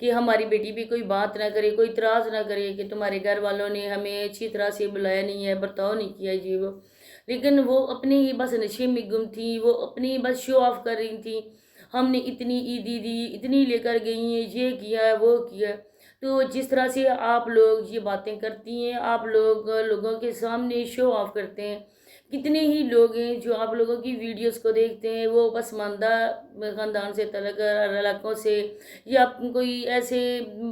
کہ ہماری بیٹی بھی کوئی بات نہ کرے، کوئی اعتراض نہ کرے کہ تمہارے گھر والوں نے ہمیں اچھی طرح سے بلایا نہیں ہے، برتاؤ نہیں کیا یہ وہ، لیکن وہ اپنی ہی بس نشے میں گم تھیں، وہ اپنی بس شو آف کر رہی تھیں، ہم نے اتنی عیدی دی، اتنی لے کر گئی ہیں، یہ کیا ہے وہ کیا ہے۔ تو جس طرح سے آپ لوگ یہ باتیں کرتی ہیں، آپ لوگ لوگوں کے سامنے شو آف کرتے ہیں، کتنے ہی لوگ ہیں جو آپ لوگوں کی ویڈیوز کو دیکھتے ہیں، وہ پسماندہ خاندان سے تعلق علاقوں سے، یا کوئی ایسے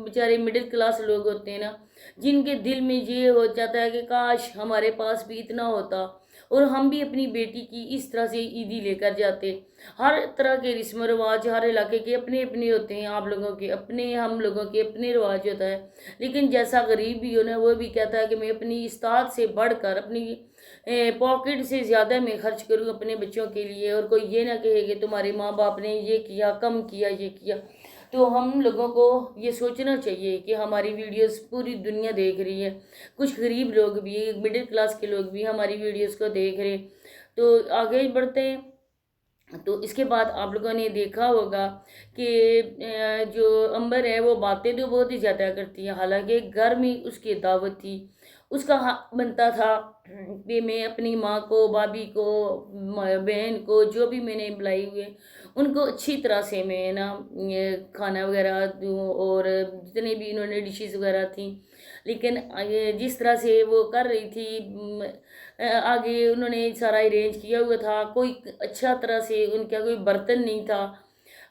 بیچارے مڈل کلاس لوگ ہوتے ہیں نا، جن کے دل میں یہ ہو جاتا ہے کہ کاش ہمارے پاس بھی اتنا ہوتا اور ہم بھی اپنی بیٹی کی اس طرح سے عیدی لے کر جاتے۔ ہر طرح کے رسم و رواج ہر علاقے کے اپنے اپنے ہوتے ہیں، آپ لوگوں کے اپنے، ہم لوگوں کے اپنے رواج ہوتا ہے، لیکن جیسا غریب بھی ہو نا، وہ بھی کہتا ہے کہ میں اپنی استطاعت سے بڑھ کر اپنی پاکٹ سے زیادہ میں خرچ کروں اپنے بچوں کے لیے، اور کوئی یہ نہ کہے کہ تمہارے ماں باپ نے یہ کیا، کم کیا، یہ کیا۔ تو ہم لوگوں کو یہ سوچنا چاہیے کہ ہماری ویڈیوز پوری دنیا دیکھ رہی ہے، کچھ غریب لوگ بھی، مڈل کلاس کے لوگ بھی ہماری ویڈیوز کو دیکھ رہے ہیں۔ تو آگے بڑھتے ہیں۔ تو اس کے بعد آپ لوگوں نے دیکھا ہوگا کہ جو امبر ہے وہ باتیں تو بہت ہی زیادہ کرتی ہے، حالانکہ گھر میں اس کی دعوت تھی، اس کا حق بنتا تھا کہ میں اپنی ماں کو، بھابھی کو، بہن کو، جو بھی میں نے بلائی ہوئے ان کو اچھی طرح سے میں نا کھانا وغیرہ دوں، اور جتنے بھی انہوں نے ڈشز وغیرہ تھیں، لیکن جس طرح سے وہ کر رہی تھی، آگے انہوں نے سارا ارینج کیا ہوا تھا، کوئی اچھا طرح سے ان کا کوئی برتن نہیں تھا۔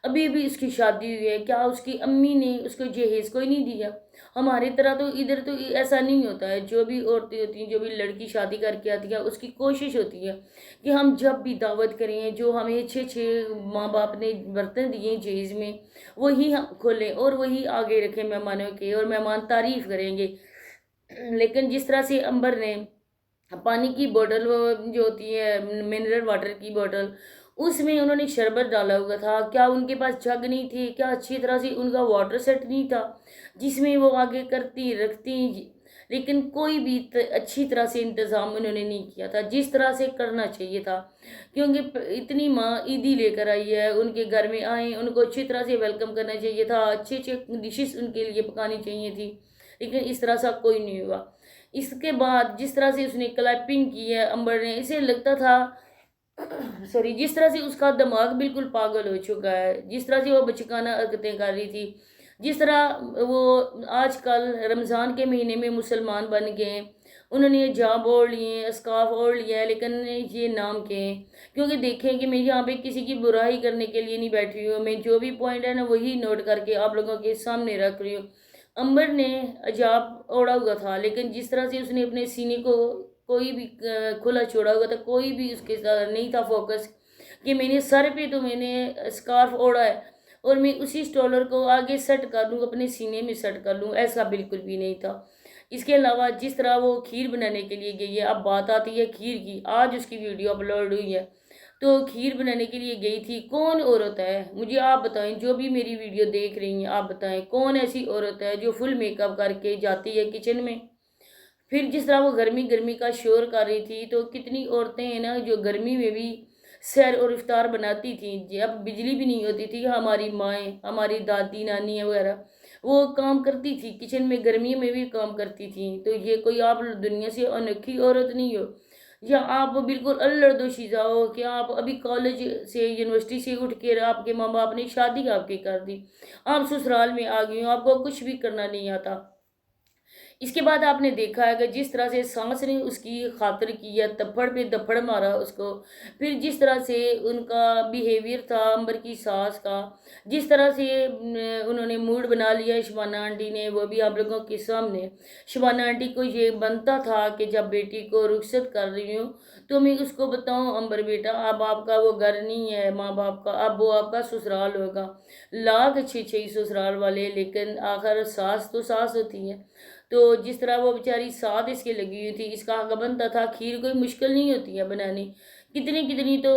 ابھی بھی اس کی شادی ہوئی ہے، کیا اس کی امی نے اس کو جہیز کوئی نہیں دیا؟ ہماری طرح تو ادھر تو ایسا نہیں ہوتا ہے، جو بھی عورتیں ہوتی ہیں، جو بھی لڑکی شادی کر کے آتی ہے، اس کی کوشش ہوتی ہے کہ ہم جب بھی دعوت کریں، جو ہمیں اچھے اچھے ماں باپ نے برتن دیے جہیز میں، وہی ہم کھولیں اور وہی آگے رکھیں مہمانوں کے، اور مہمان تعریف کریں گے۔ لیکن جس طرح سے امبر نے پانی کی بوٹل، وہ جو ہوتی ہے منرل واٹر کی بوٹل، اس میں انہوں نے شربت ڈالا ہوا تھا، کیا ان کے پاس جگ نہیں تھی؟ کیا اچھی طرح سے ان کا واٹر سیٹ نہیں تھا جس میں وہ آگے کرتی رکھتی؟ لیکن کوئی بھی اچھی طرح سے انتظام انہوں نے نہیں کیا تھا جس طرح سے کرنا چاہیے تھا، کیونکہ اتنی ماں عیدی لے کر آئی ہے، ان کے گھر میں آئیں، ان کو اچھی طرح سے ویلکم کرنا چاہیے تھا، اچھے اچھے ڈشز ان کے لیے پکانی چاہیے تھی، لیکن اس طرح سے کوئی نہیں ہوا۔ اس کے بعد جس طرح سے اس نے کلیپنگ کی ہے امبر نے، اسے لگتا تھا جس طرح سے اس کا دماغ بالکل پاگل ہو چکا ہے، جس طرح سے وہ بچکانہ حرکتیں کر رہی تھی، جس طرح وہ آج کل رمضان کے مہینے میں مسلمان بن گئے، انہوں نے حجاب اوڑھ لیے، اسکارف اوڑھ لیا ہے، لیکن یہ نام کے ہیں، کیونکہ دیکھیں کہ میں یہاں پہ کسی کی برائی کرنے کے لیے نہیں بیٹھی ہوں، میں جو بھی پوائنٹ ہے نا وہی نوٹ کر کے آپ لوگوں کے سامنے رکھ رہی ہوں۔ امبر نے حجاب اوڑھا ہوا تھا، لیکن جس طرح سے اس نے اپنے سینے کو کوئی بھی کھلا چھوڑا ہوا تھا، کوئی بھی اس کے ساتھ نہیں تھا فوکس کہ میں نے سر پہ تو میں نے اسکارف اوڑھا ہے اور میں اسی سٹولر کو آگے سیٹ کر لوں، اپنے سینے میں سیٹ کر لوں، ایسا بالکل بھی نہیں تھا۔ اس کے علاوہ جس طرح وہ کھیر بنانے کے لیے گئی ہے، اب بات آتی ہے کھیر کی، آج اس کی ویڈیو اپلوڈ ہوئی ہے، تو کھیر بنانے کے لیے گئی تھی، کون عورت ہے مجھے آپ بتائیں، جو بھی میری ویڈیو دیکھ رہی ہیں آپ بتائیں کون ایسی عورت ہے جو فل میک اپ کر کے جاتی ہے کچن میں؟ پھر جس طرح وہ گرمی گرمی کا شور کر رہی تھی، تو کتنی عورتیں ہیں نا جو گرمی میں بھی سیر اور افطار بناتی تھیں، جب بجلی بھی نہیں ہوتی تھی، ہماری مائیں، ہماری دادی نانی وغیرہ وہ کام کرتی تھی کچن میں، گرمی میں بھی کام کرتی تھیں۔ تو یہ کوئی آپ دنیا سے انوکھی عورت نہیں ہو، یا آپ بالکل الڑ دوشیزہ ہو کہ آپ ابھی کالج سے یونیورسٹی سے اٹھ کے آپ کے ماں باپ نے شادی آپ کی کر دی، آپ سسرال میں آ گئی ہوں، آپ کو کچھ بھی کرنا نہیں آتا۔ اس کے بعد آپ نے دیکھا ہے کہ جس طرح سے سانس نے اس کی خاطر کی ہے، تپڑ پہ دپڑ مارا اس کو، پھر جس طرح سے ان کا بیہیویئر تھا امبر کی ساس کا، جس طرح سے انہوں نے موڈ بنا لیا شبانہ آنٹی نے، وہ بھی آپ لوگوں کے سامنے۔ شبانہ آنٹی کو یہ بنتا تھا کہ جب بیٹی کو رخصت کر رہی ہوں تو میں اس کو بتاؤں امبر بیٹا اب آپ کا وہ گھر نہیں ہے ماں باپ کا، اب وہ آپ کا سسرال ہوگا، لاکھ اچھی اچھی سسرال والے، لیکن آخر ساس تو ساس ہوتی ہے۔ تو جس طرح وہ بیچاری ساتھ اس کے لگی ہوئی تھی، اس کا حق بنتا تھا، کھیر کوئی مشکل نہیں ہوتی ہے بنانی، کتنی کتنی تو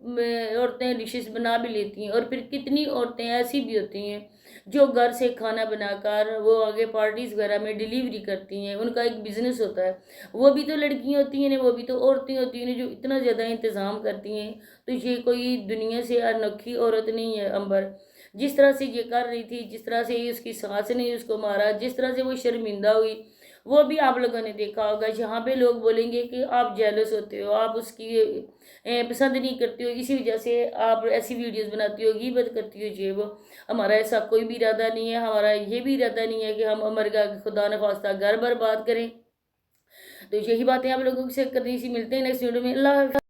عورتیں ڈشز بنا بھی لیتی ہیں، اور پھر کتنی عورتیں ایسی بھی ہوتی ہیں جو گھر سے کھانا بنا کر وہ آگے پارٹیز وغیرہ میں ڈیلیوری کرتی ہیں، ان کا ایک بزنس ہوتا ہے، وہ بھی تو لڑکیاں ہوتی ہیں، وہ بھی تو عورتیں ہوتی ہیں جو اتنا زیادہ انتظام کرتی ہیں۔ تو یہ کوئی دنیا سے انوکھی عورت نہیں ہے امبر، جس طرح سے یہ کر رہی تھی، جس طرح سے اس کی سانس نے اس کو مارا، جس طرح سے وہ شرمندہ ہوئی، وہ بھی آپ لوگوں نے دیکھا ہوگا۔ یہاں پہ لوگ بولیں گے کہ آپ جیلس ہوتے ہو، آپ اس کی پسند نہیں کرتے ہو، اسی وجہ سے آپ ایسی ویڈیوز بناتی ہو، غیبت کرتی ہو، یہ وہ۔ ہمارا ایسا کوئی بھی ارادہ نہیں ہے، ہمارا یہ بھی ارادہ نہیں ہے کہ ہم امریکہ کا خدا نخواستہ گھر برباد کریں۔ تو یہی باتیں آپ لوگوں سے کرنی سی، ملتے ہیں نیکسٹ ویڈیو میں۔ اللہ حافظ۔